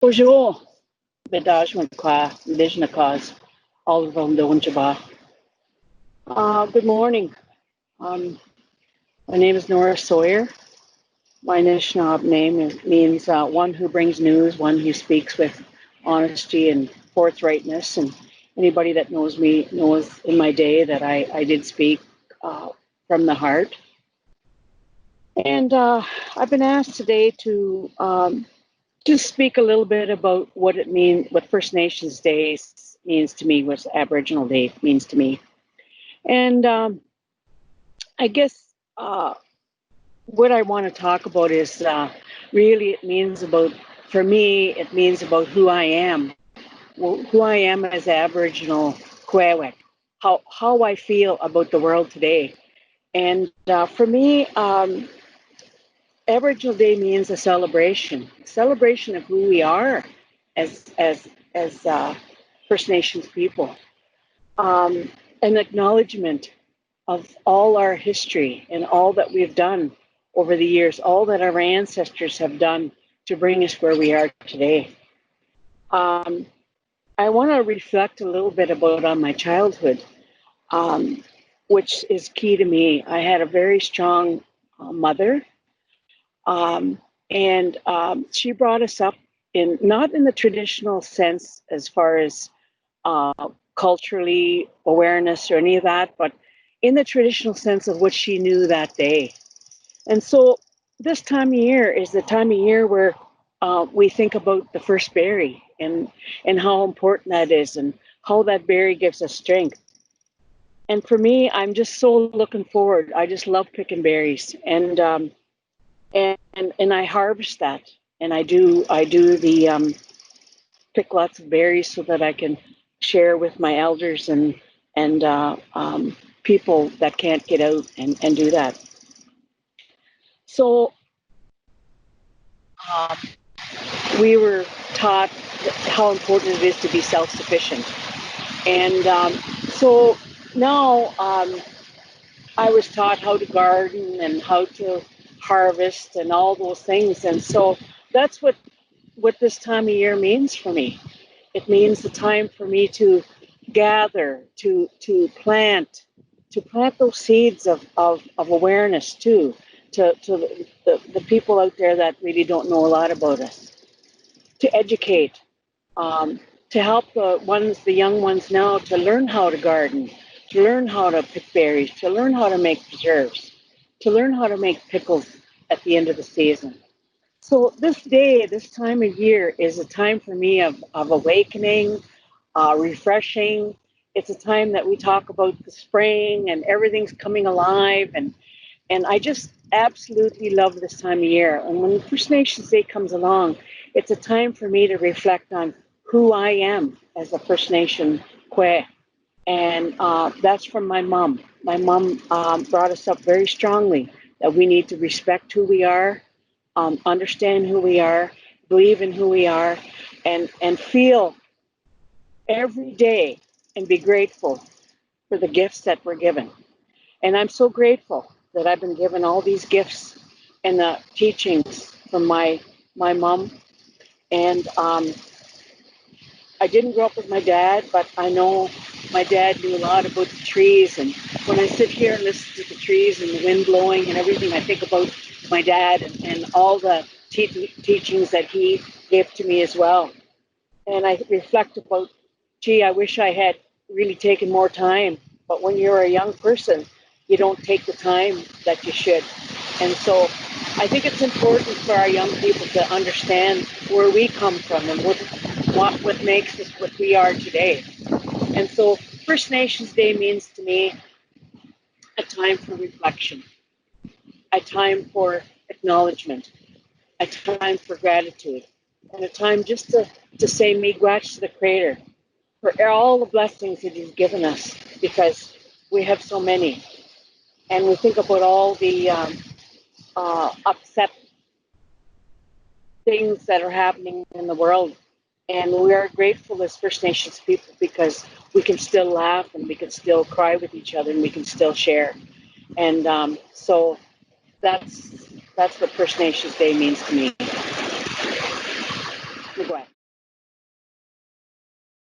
Bonjour, Binnoojiiyag, all around the Unjaba. Good morning. Um, my name is Nora Sawyer. My Nishnab means one who brings news, one who speaks with honesty and forthrightness. And anybody that knows me knows in my day that I did speak from the heart. And I've been asked today to just speak a little bit about what it means, what First Nations Day means to me, what Aboriginal Day means to me. And I guess what I want to talk about is really it means about, for me, it means about who I am, who I am as Aboriginal Kwewek, how I feel about the world today. And for me, Aboriginal Day means a celebration of who we are as First Nations people, an acknowledgement of all our history and all that we've done over the years, all that our ancestors have done to bring us where we are today. I want to reflect a little bit about on my childhood, which is key to me. I had a very strong mother. And she brought us up in not in the traditional sense as far as culturally awareness or any of that, but in the traditional sense of what she knew that day. And so this time of year is the time of year where we think about the first berry and how important that is and how that berry gives us strength. And for me, I'm just so looking forward. I just love picking berries, and I harvest that, and I do the pick lots of berries so that I can share with my elders and people that can't get out and do that. So um, we were taught how important it is to be self-sufficient, and so now I was taught how to garden and how to harvest and all those things, and so that's what this time of year means for me. It means the time for me to gather, to plant those seeds of awareness too, to the people out there that really don't know a lot about us, to educate, to help the young ones now to learn how to garden, to learn how to pick berries, to learn how to make preserves, to learn how to make pickles at the end of the season. So this day, this time of year is a time for me of awakening, refreshing. It's a time that we talk about the spring and everything's coming alive. And I just absolutely love this time of year. And when First Nations Day comes along, it's a time for me to reflect on who I am as a First Nation Kwe. And that's from my mom. My mom brought us up very strongly that we need to respect who we are, understand who we are, believe in who we are, and feel every day and be grateful for the gifts that we're given. And I'm so grateful that I've been given all these gifts and the teachings from my mom. And I didn't grow up with my dad, but I know my dad knew a lot about the trees. And when I sit here and listen to the trees and the wind blowing and everything, I think about my dad and all the teachings that he gave to me as well. And I reflect about, gee, I wish I had really taken more time. But when you're a young person, you don't take the time that you should. And so I think it's important for our young people to understand where we come from and what makes us what we are today. And so First Nations Day means to me a time for reflection, a time for acknowledgement, a time for gratitude, and a time just to say miigwech to the Creator for all the blessings that He's given us, because we have so many. And we think about all the upset things that are happening in the world. And we are grateful as First Nations people because we can still laugh and we can still cry with each other and we can still share. And so that's what First Nations Day means to me.